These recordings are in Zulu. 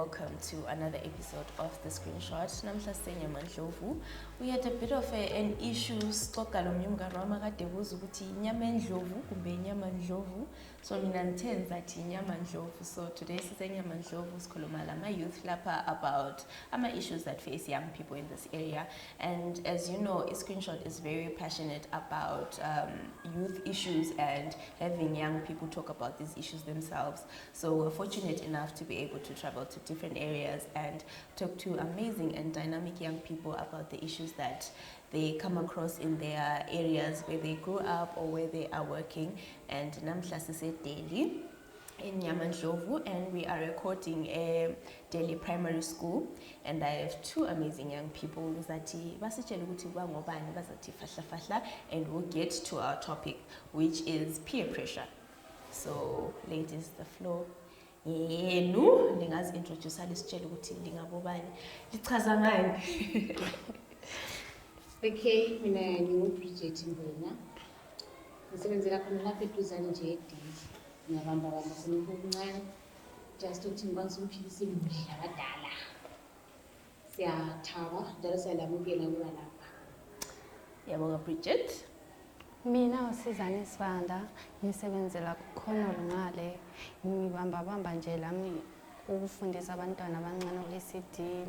welcome to another episode of The Screenshot. Namhla sisenyama Ndlovu. We had a bit of an issue sixoxa nomyumngane wami akade buza ukuthi inyama endlovu kumbe inyama ndlovu. So mina ngithe ngizathi inyama ndlovu. So today sisenyama ndlovu sikhuluma lama youth lapha about ama issues that face young people in this area. And as you know, Screenshot is very passionate about youth issues and having young people talk about these issues themselves. So we're fortunate enough to be able to travel to different areas and talk to amazing and dynamic young people about the issues that they come across in their areas where they grew up or where they are working. And namhla siseDelhi in Ndlovu, and we are recording a Delhi primary school, and I have two amazing young people zathi basitshela ukuthi bangobani bazathi fahla fahla, and we'll get to our topic, which is peer pressure. So ladies, the floor yenu, ningazi introduce alisitshela ukuthi lingabobani lichaza ngani. Okay, mina nginguBridget Mbona. Ngisebenzela khona lapha eduzane nje eDelhi. Ngiyabamba sengibuncane just ukuthi ngikwazi ukuphilisa imidla abadala. Siyathaba njalo siyalamukela kuba lapha. Yabonga Bridget. Mina uSizane Sibanda ngisebenzela khona ngale ngibamba nje lami ukufundisa abantwana abancane ku-ECD.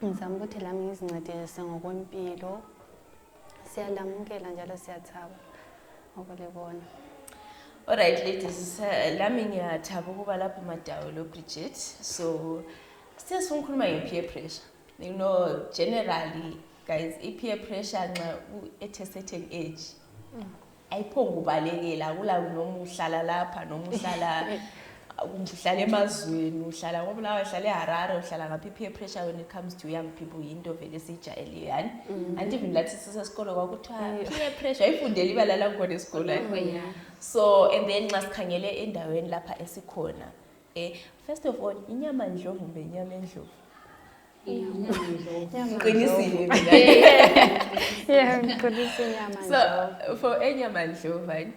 Ngizama ukuthi lami ngizincedise ngokwempilo. Siyalamukela njalo siyathaba ngokulibona. Alright ladies, lami ngiyathaba ukuba lapha madawo lo Bridget. So siyasifuna ukukhuluma nge-peer pressure. You know, generally guys, peer pressure nxa at a certain age ayiphonga ubalekela kula noma uhlala lapha noma uhlala uhlala emazweni uhlala ngoba uhlala eHarare uhlala ngaphi. Peer pressure when it comes to young people into vele sijayele yani. And even lathi sisesikole kwakuthiwa peer pressure ayifundele ibalala ngone esikole. So and then nxa sikhangele endaweni lapha esikhona, first of all inyama ndlovu kumbe inyama endlovu? Qinisile mina. Yeah, ngiqinisa inyama ndlovu. So for inyama ndlovu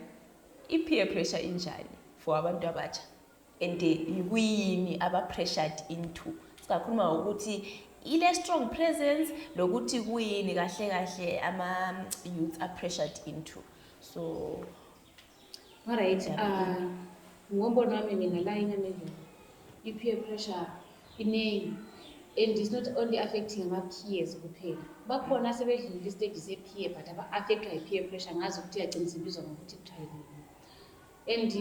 i-peer pressure injani for abantu abatsha, and yikuyini aba pressured into? Sikakhuluma ukuthi ile strong presence lokuthi kuyini kahle kahle ama youth are pressured into. So Alright, ngombono wami mina la inyama endlovu i-peer pressure inengi, and it's not only affecting ama peers kuphela. Bakhona asebedlula istage se-peer but aba-affectwa yi-peer pressure ngazi ukuthi yaqinisibizwa ngokuthi kuthiwa yini. And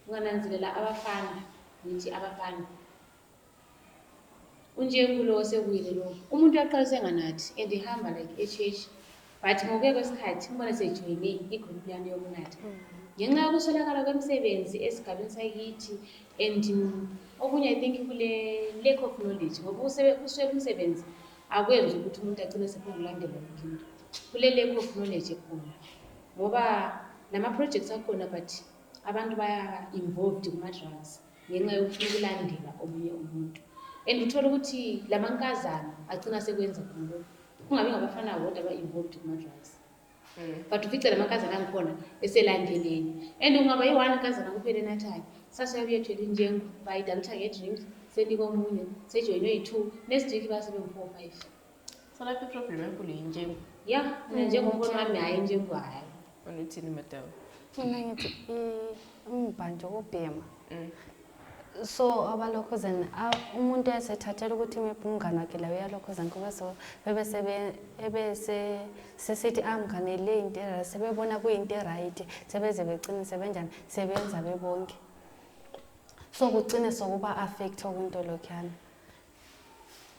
ungananzelela abafana, ngithi abafana unjengulo sekuyile lo umuntu uyaqalisa nganathi and ihamba like HH, but ngokuya kwesikhathi umbone sejoyine igroup yani yokunatha ngenxa yokuswelakala kwemisebenzi esigabeni sakithi. And okunye I think kule lack of knowledge, ngoba uswela umsebenzi akwenzi ukuthi umuntu agcine sephongulandela into kule lack of knowledge ekhona, ngoba lama projects akhona but abantu baya involved kuma drugs ngenxa yokufuna ukulandela omunye umuntu. And uthola ukuthi lamankazana agcina sekwenza lokho, kungabi ngabafana bodwa aba involved kuma drugs. But ufice lamankazana angikhona eselandeleni, and ungaba yi-one nkazana kuphela enathayo sasiyabuye ethwele injengo bayidalitha nge-drinks senika omunye sejoyinwe yi-2 next week basebe ngu-4 5. so lapha i-problem enkulu yinjengo. Yeah, njengombono wami hayi injengo hayi. Unothini madawo? Mina ngithi umbhanjo wobhema. So abalokhuzana umuntu esethathela ukuthi umngane wakhe la uyalokhuzana kuba so bebese sesithi amngane le into sebebona kuyinto right sebeze begcina sebenjani sebenza bebonke, so kugcine sokuba affect okwinto lokhana.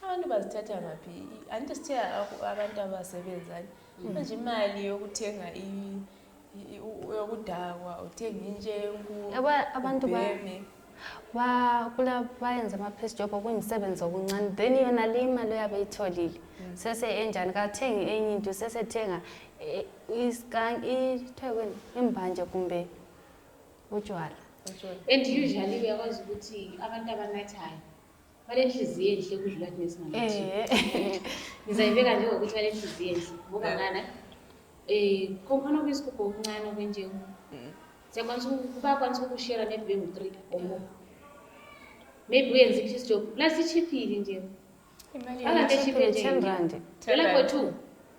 Abantu bazithatha ngaphi? Anti sithe abantu abasebenzani manje imali yokuthenga yokudakwa uthenga injengo abantu kula bayenza ama-press job okuyimisebenzi okuncane, then yona le imali oyabe itholile sese enjani kathengi enye into sesethenga imbanje kumbe utshwala. And usually uyakwazi ukuthi abantu abanathayo balenhliziyo enhle kudlula thina esinganathiyo. Ngizayibeka njengokuthi balenhliziyo enhle ngoba ngana khona kwisigubhu okuncane okwenjengo siyakwanisa ukushare net bengu-3 or more. maybe uyenza i-piece job plus ichiphile nje Imali Angabe Chiphile, cheap 10 nje. rand. dola for 2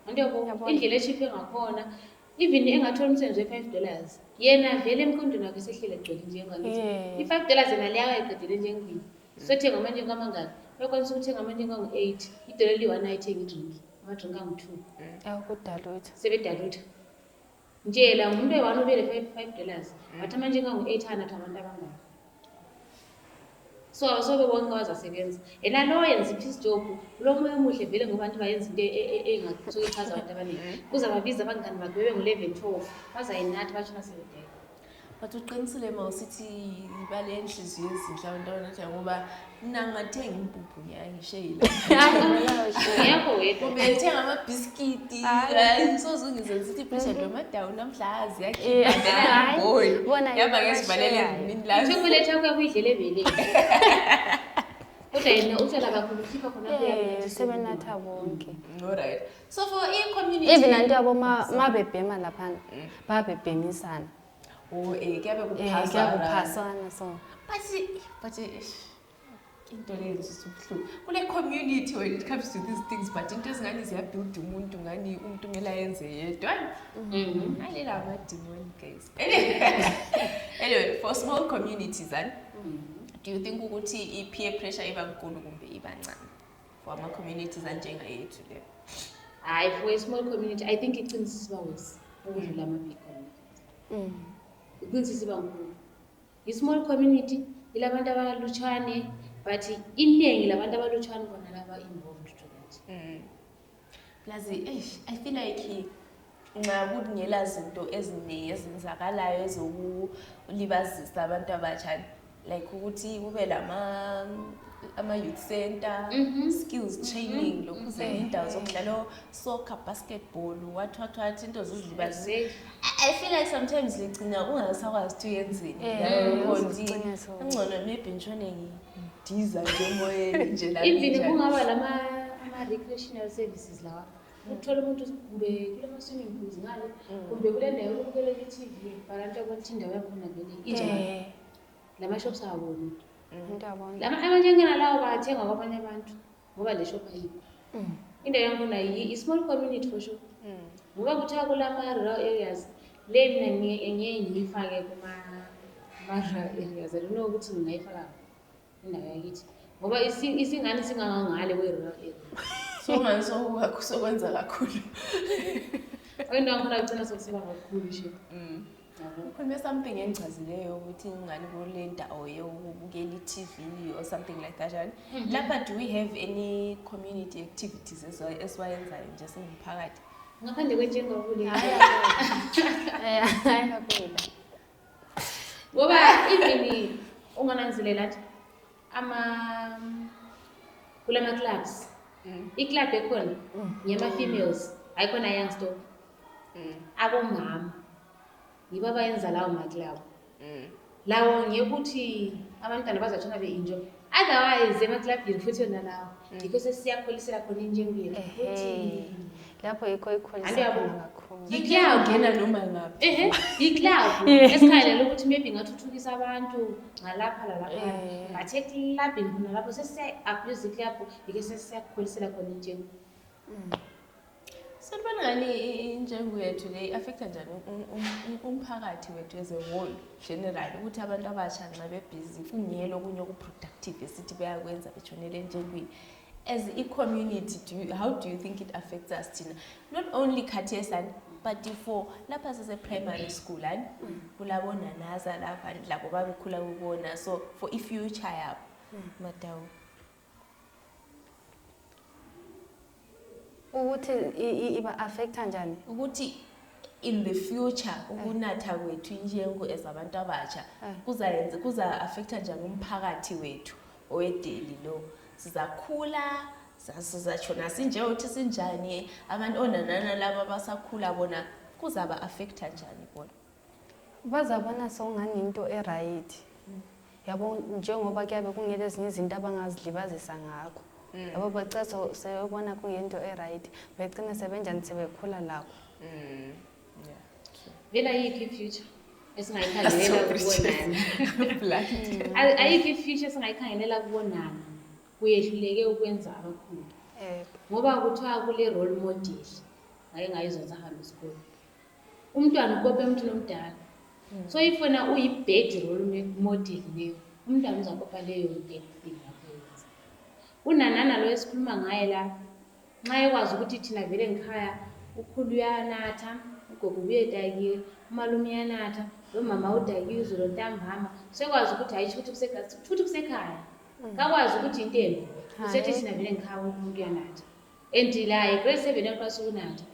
andiyabo Yabona. indlela eshiphe ngakhona even engathola umsebenzi we$5 yena vele emqondweni wakhe sehlele egcwele njengangithi Yeah. i$5 yena leya eqedele njengibili sothenga amanje ngamangaki uyakwanisa ukuthenga amanje ngangu-8 idola eli-1 ayithenga idrinki amadrinki angu-2 Yakudalutha. sebedalutha nje la ngumuntu oyi-1 ubele $5 but amanje ngangu-8 anathi abantu abangaki so sobe bonke bazasebenza yena lo yenza i-piece job lo moya omuhle vele ngoba abantu bayenza into engasuke ichaza abantu abaningi kuzababiza abangani bakhe bebe ngu-11-12 bazayinathi bashona sebedela But uqinisile mawusithi ibale enhliziyo ezinhle abantu abanatha ngoba mina ngingathenga impuphu ngiyangishayela. ngiyakho wedwa Ubethenga amabhiskiti, hayi sozungizenza ukuthi i-pressure ndomadawu namhlazi yakhipha boy. Bona Yaba yena ngesivalele bashayayo. emini lazi. ichocolate yakho yakuyidlela ebeleni kodwa yena utshela kakhulu ukhipha khona Sebenatha bonke. Alright. So for i-community Even anti yabo mabebhema laphana babebhemisana. oh kuyabe kuphasana. Kuyakuphasana so. But into leyo sisubuhlungu. Kule community when it comes to these things but into ezingani ziyabuild umuntu ngani umuntu ngela yenze yedwa. Alela amadimoni guys. Anyway, for small communities do you think ukuthi i-peer pressure iba nkulu kumbe iba ncane for ama-communities anjengayethu le? hayi for a small community I think iqinisisa iba worse ukudlula ama-big community iqinisisa iba nkulu i-small community ilabantu abalutshwane but iningi labantu abalutshwane bona laba involved to that Plus I feel like nxa kungela zinto eziningi ezenzakalayo ezokulibazisa abantu abatsha like ukuthi kube ama-youth center, skills training, lokhu zendawo zokudlala soccer, basketball, what into zozilibazisa. I feel like sometimes ligcina ungasakwazi ukuthi uyenzeni. Ngcono maybe ngitshone ngidiza nje emoyeni nje la. even kungaba ama-recreational services lawa ukuthola umuntu kumbe kulama-swimming pools ngale kumbe kule ndawo yokubukelela i-TV balantu abathi indawo yakhona vele injani lama-shops awaboni amanye angenalawo bathenga kwabanye abantu ngoba le shop ayikho indawo yakhona i-small community for sure ngoba kuthiwa kulama-rural areas le mina ngiye ngiyifake kuma-rural areas I don't know ukuthi ngingayifaka indawo yakithi ngoba isingane singangangale kwe-rural area So ngani sokwenza kakhulu. indawo yakhona kugcina sokusiba kakhulu she Ukhulume something engichazileyo ukuthi ngani kule ndawo yokubukela i-TV or something like that. Lapha do we have any community activities esiwayenzayo nje singumphakathi? ngaphandle kwenjengabule Ayakapela. ngoba even ungananzelela nje kulama-clubs i-club ekhona ngeyama-females ayikhona young stop abomama yibo abayenza lawo maclub lawo ngekuthi abantwana bazatshona be-enjoy otherwise emaclubini futhi yona lawo yikho sesiyakholisela khona injengweni futhi Lapho yikho ikholisa kakhulu. Ngiyangena noma ngaphi. i-club esikhalela ukuthi maybe ngathuthukisa abantu ngalapha lalapha but eclubini khona lapho sesiya-abuse i-club yikho sesiyakholisela khona injengweni Sanibona ngani injengo yethu le affecta njani umphakathi wethu as a whole general ukuthi abantu abasha nxa bebhizi kungiyelo kunye okuproductive esithi bayakwenza betshonele enjengweni as a community how do you think it affects us thina not only khathesani but for lapha sise-primary school kulabona naza lapha labo babekhula kubona so for i-future yabo madawu Ukuthi iba affecta njani? ukuthi in the future ukunatha kwethu injengo ezabantu abatsha kuza affecta njani umphakathi wethu owedeli lo sizakhula sizatshona sinjengokuthi sinjani abantu onanana laba basakhula bona kuzaba affecta njani bona Bazabona songani into eright. Yabo njengoba kuyabe kungele ezinye izinto abangazilibazisa ngakho. Yabo bacetha sebona kuyinto eright begcina sebenjani sebekhula lapho. yeah vela yikho i-future esingayikhangelela kubonana. Ayikho i-future esingayikhangelela kubonana. Kuyehluleke ukwenza abakhulu. Ngoba kuthiwa kule role model. Ngake ngayizwa sahamba isikole. Umntwana ukope umuntu omdala. So if wena uyi-bad role model leyo, umntwana uzakopa leyo bad thing yakho yenza. Unanana lo esikhuluma ngaye la, nxa ekwazi ukuthi thina vele ngikhaya ukhulu uyanatha, ugogo uyedakiwe, umalume uyanatha, lo mama udakiwe izolo ntambama, sekwazi ukuthi ayisho ukuthi kusekhaya. Kakwazi ukuthi into embi, usethi thina vele ngikhaya umuntu uyanatha. And la grade 7 yakwazi ukunatha.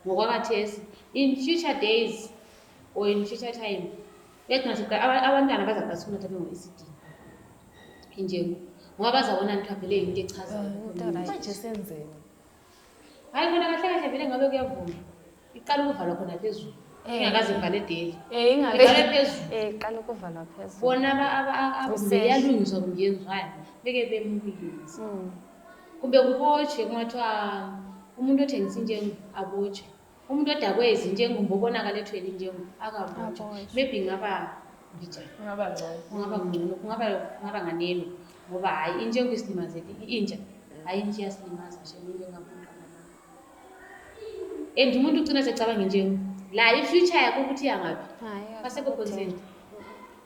Ngokwakathesi, in future days or in future time, abantwana bazaqalisa ukunatha bengo-ECD. Injengo. Ngoba bazabona mhlawumbe le into echazayo. Manje senzeni? Hayi khona kahle vele ngabe kuyavuma. Iqala ukuvalwa khona phezulu. Ingakaze ivale daily. Ivale phezulu. Iqala ukuvalwa phezulu. Bona abeyalungiswa kungenziwayo. Beke bemulungisa. Kumbe kubotshwe kungathiwa umuntu othengisa injengo abotshwe. Umuntu odakwe izinjengo ngobonakala ethwele injengo akabotshwe. Maybe ngaba ngijani. Kungaba nganeno. Ngoba hayi injengo isilimazele intsha. Hayi intsha yasilimaza shemile ngamuntu. And umuntu ugcina secabanga injengo. La i-future yakho ukuthi yangaphi? Basekho consent.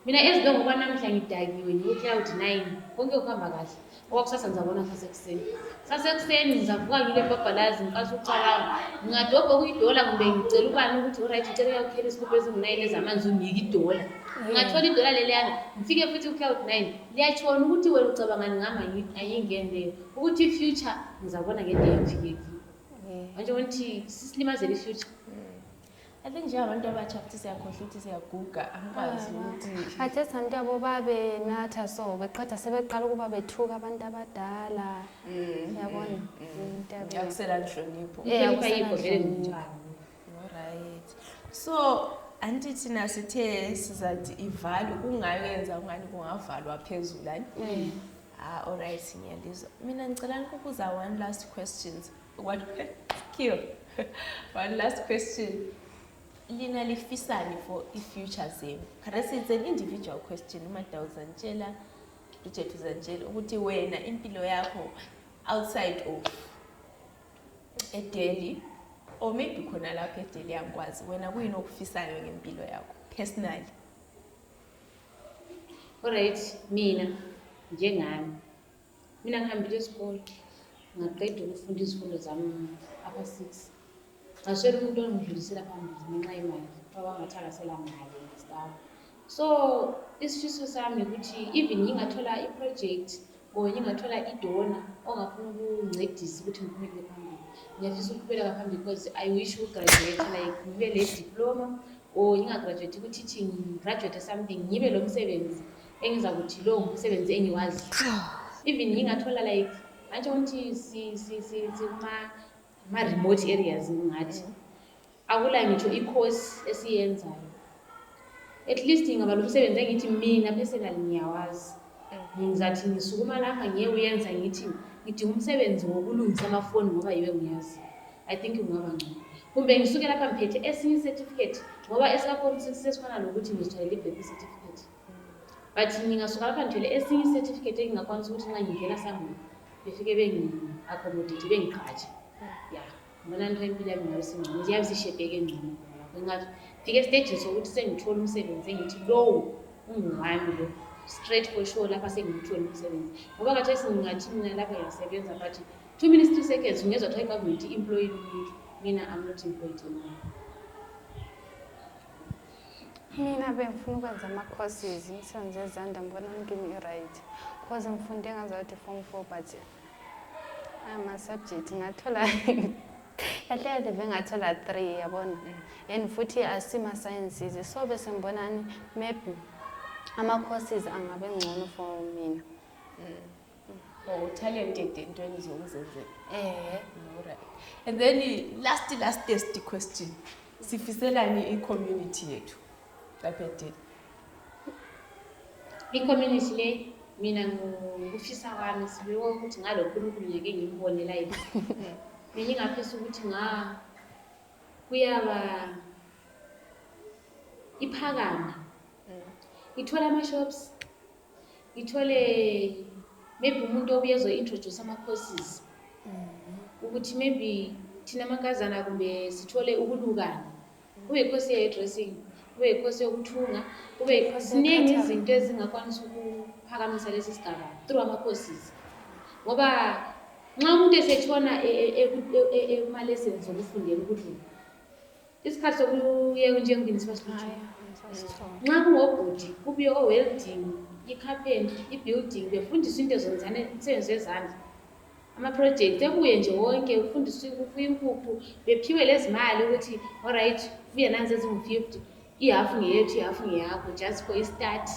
Mina ezidongo kwanamhla ngidakiwe ngiyo-cloud 9 konke kuhamba kahle. Okwakusasa ngizabona sasekuseni. Sasekuseni ngizavuka ngile babhalazi ngikase ucabanga. Ngingadobha kuyidola kumbe ngicela ubani ukuthi alright ngicela ukukhela isikubhe ezingu9 zamanzi unike idola. Ngingathola idola leliyana ngifike futhi ku-cloud 9 liyatshona ukuthi wena ucabanga ngihamba ayingene ukuthi i-future ngizabona ngento engifike kiyo. Manje ukuthi sisilimazele i-future. I think njengabantu abatsha futhi siyakhohlwa ukuthi siyaguga angikwazi ukuthi athe santi abo babe natha so beqeda sebeqala ukuba bethuka abantu abadala yabona yakusela inhlonipho alright. So anti thina sithe sizathi ivalwe kungayenza ungani kungavalwa phezulu ani alright ngiyalizwa. Mina ngicela ukubuza one last questions. One last question. Lina lifisani for i-future zenu? Karesi it's an individual question. Umada uzantshela, Bridget uzantshela ukuthi wena impilo yakho outside of eDelhi or maybe khona lapha eDelhi yakwazi wena kuyini okufisayo ngempilo yakho personally? Alright, mina njengami. Mina ngihambile isikole. Ngaqeda ukufunda izifundo zami upper 6. Ngashela umuntu ongidlulisela phambili ngenxa yemali ngoba ngathakasela ngale stuff. So isifiso sami ukuthi even ngingathola i-project or ngingathola idona ongafuna ukuncedisa ukuthi ngiphumele phambili. Ngiyafisa ukuqhubeka phambili because I wish to graduate like ngibe le diploma or ngingagraduate ku teaching graduate something ngibe lo msebenzi engiza kuthi lo umsebenzi engiwazi. Even ngingathola like manje ukuthi ma remote areas ngathi akula ngitsho i-course esiyenzayo at least ngaba lo msebenzi engithi mina personally ngiyawazi ngizathi ngisukuma lapha ngiye uyenza ngithi umsebenzi wokulungisa amafoni ngoba yiwe ngiyazi. I think ungaba ngcono kumbe ngisuke lapha ngiphethe esinye certificate ngoba esikaform 6 sesifana nokuthi ngizitholele i-birth certificate but ngingasuka lapha ngithole esinye certificate engingakwanisa ukuthi nxa ngingena sami befike bengi-accommodate bengiqhatshe. Yeah, ngibona nto impilo yami ngabe singcono nje yabe sishebheke ngcono lapho ngathi fike estage sokuthi sengithola umsebenzi engithi lowo ungwami lo straight for sure lapha sengithola umsebenzi ngoba khathesi ngingathi mina lapha ngiyasebenza but 2 minutes 2 seconds ngezwa ukuthi i-government employed umuntu mina I'm not employed anymore. Mina bengifuna ukwenza ama-courses imisebenzi yezandla ngibona ngimi i-right because ngifunde ngazathi form 4 but ama-subject ngathola kahle bengathola 3 yabona and futhi asima-sciences so bese ngibonani maybe ama-courses angabe ngcono for mina. Talented entweni zokuzenzela. Alright. And then last question. Sifiselani i-community yethu lapha eDelhi? I-community le mina ngufisa kwami sibeke ukuthi ngalo uNkulunkulu ngeke ngimbone la yini. Mina ngingafisa ukuthi kuyaba iphakame ithole ama-shops ithole maybe umuntu obuye ezo-introduce ama-courses ukuthi maybe thina mankazana kumbe sithole ukulukana kube ikhosi ye-dressing kube ikhosi yokuthunga kube ziningi izinto ezingakwanisa ukuphakamisa lesi sigaba through ama-courses ngoba nxa umuntu esetshona ema-lessons okufundela ukudlula isikhathi sokuyeka njengini sibasibutshile nxa kungobhudi kubuye o-welding i-carpentry i-building befundiswa into zonzane imisebenzi yezandla ama-project ebuye nje wonke ufundiswa ukufuya inkukhu bephiwe lezi mali ukuthi alright buye nanzi ezingu-50 ihafu ngeyethu ihafu ngeyakho just for i-start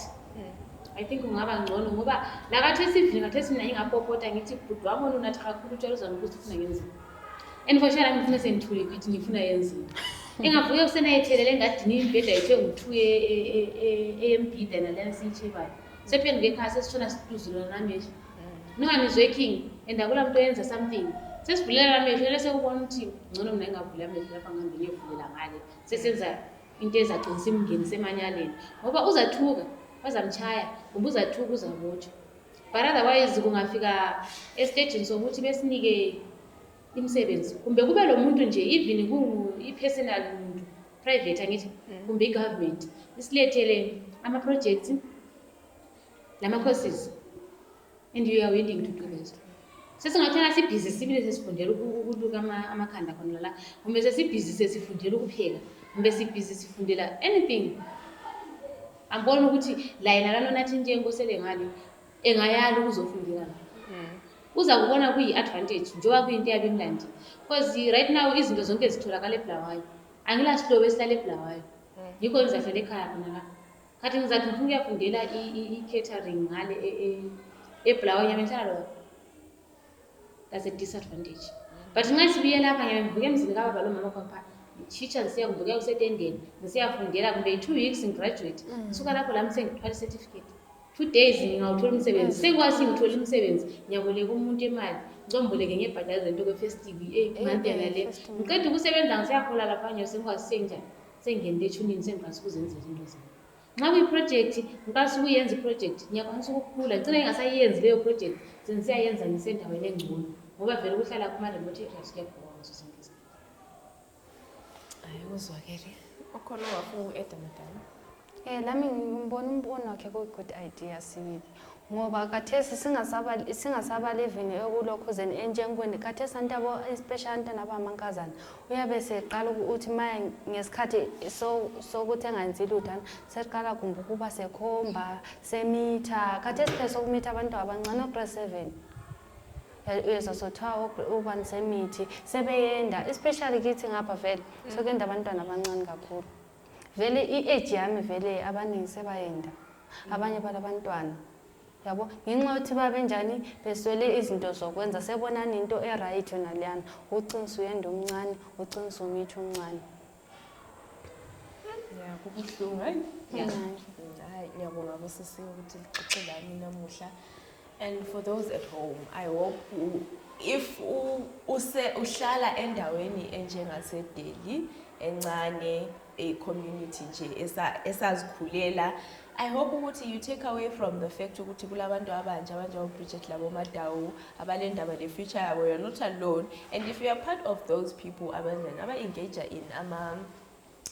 I think ungaba ngcono ngoba lakathesi ivini ngathesi mina ngingapopota ngithi bhuti wabona unathi kakhulu utshela uzama ukuthi ufuna ngenzini and for sure lami ngifuna sengithule ukuthi ngifuna yenzini engavuke kusenayithelele engadini imbheda yethu engu-2 eyembhida nalena siyitshebayo sephendike ekhaya sesitshona siduzulana namehlo ninganizweking and akula muntu oyenza something sesivulela amehlo ele sekubona ukuthi ngcono mina ngingavuli amehlo lapha ngihambe ngiyovulela ngale sesenza into ezagcinisa imngenisa emanyaleni ngoba uzathuka bazamchaya kumbe uzathuka uzabotshwa but otherwise kungafika estagini sokuthi besinike imisebenzi kumbe kube lo muntu nje even i-personal muntu private angithi kumbe i-government isilethele ama-projects lama-courses and you are willing to do that sesingathina sibhizi sibile sesifundela ukuluka amakhanda khona la kumbe sesibhizi sesifundela ukupheka kumbe sibhizi sifundela anything ambona ukuthi la yena lalo nathi njengonkosele ngale engayala ukuzofundela uza kubona kuyi-advantage njengoba kuyinto yabe imlandi because right now izinto zonke zitholakala eBulawayo angilasihlobo esihlala eBulawayo yikho ngizahlala ekhaya khona la khathi ngizathi ngifuna ukuyafundela i-catering ngale eBulawayo ngiyahlala lo that's a disadvantage but nxa sibuye lapha ngiyavuka emzini kababa lo mama kwapha teacher ngisiya kuvuka kusetendeni ngisiyafundela kumbe 2 weeks ngigraduate ngisuka lapho lami sengithwala certificate 2 days ngingawuthola umsebenzi sekwazi ngithola umsebenzi ngiyaboleka umuntu imali ngicomboleke ngebhadala zento kwe-festive monthana le ngiqeda ukusebenza ngisiyahola lapha nje sengikwazi senjani sengenile ethunini sengikwazi ukuzenzela into zami nxa kuyi-project ngikwazi ukuyenza i-project ngiyakwanisa ukukhula ngicine ngingasayenzi leyo project sengisiyayenza ngisendaweni engcono ngoba vele ukuhlala kuma-remote areas kuyabhoka ngaso sonke isikhathi hayi uzwakele ukhona ongafuna uku-eda madala lami ngibona umbono wakhe ku-good idea sibili ngoba kathesi singasabalivini ekulokhuzeni enjengweni kathesi antabo especially antwana abamankazana uyabe seqala ukuthi maya ngesikhathi sokuthi engenzi lutho seqala kumbe ukuba sekhomba semitha kathesi phela sokumitha abantu abancane o-grade 7 uyezosothiwa ubani semithi sebeyenda especially kithi ngapha vele sokuyenda abantwana abancane kakhulu vele i-age yami vele abaningi sebayenda abanye balabantwana yabo nginxa yokuthi babenjani beswele izinto zokwenza sebonani into e-right yona leyana ucinisa uyenda omncane ucinisa umitha omncane ya kubuhlungu hayi ngiyabonga bosisiwe ukuthi lixoxelani namuhla. And for those at home, I hope if uhlala endaweni enjengaseDelhi encane community nje esazikhulela, I hope ukuthi you take away from the fact ukuthi kulabantu abanje Bridget labo Madawu abalendaba le future yabo, you're not alone. And if you are part of those people aba engage in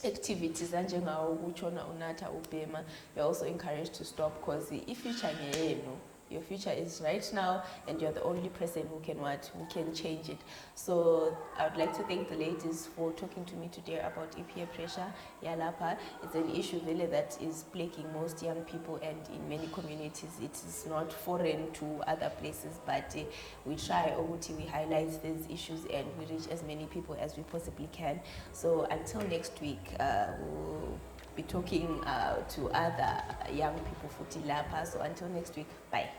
activities anjengawo ukutshona unatha ubhema, you're also encouraged to stop because i-future ngeyenu. Your future is right now, and you're the only person who can change it. So I would like to thank the ladies for talking to me today about peer pressure. Yalapa, it's an issue really that is plaguing most young people, and in many communities it is not foreign to other places. But we try, we highlight these issues and we reach as many people as we possibly can. So until next week, we'll be talking to other young people for Tilapa. So until next week, bye.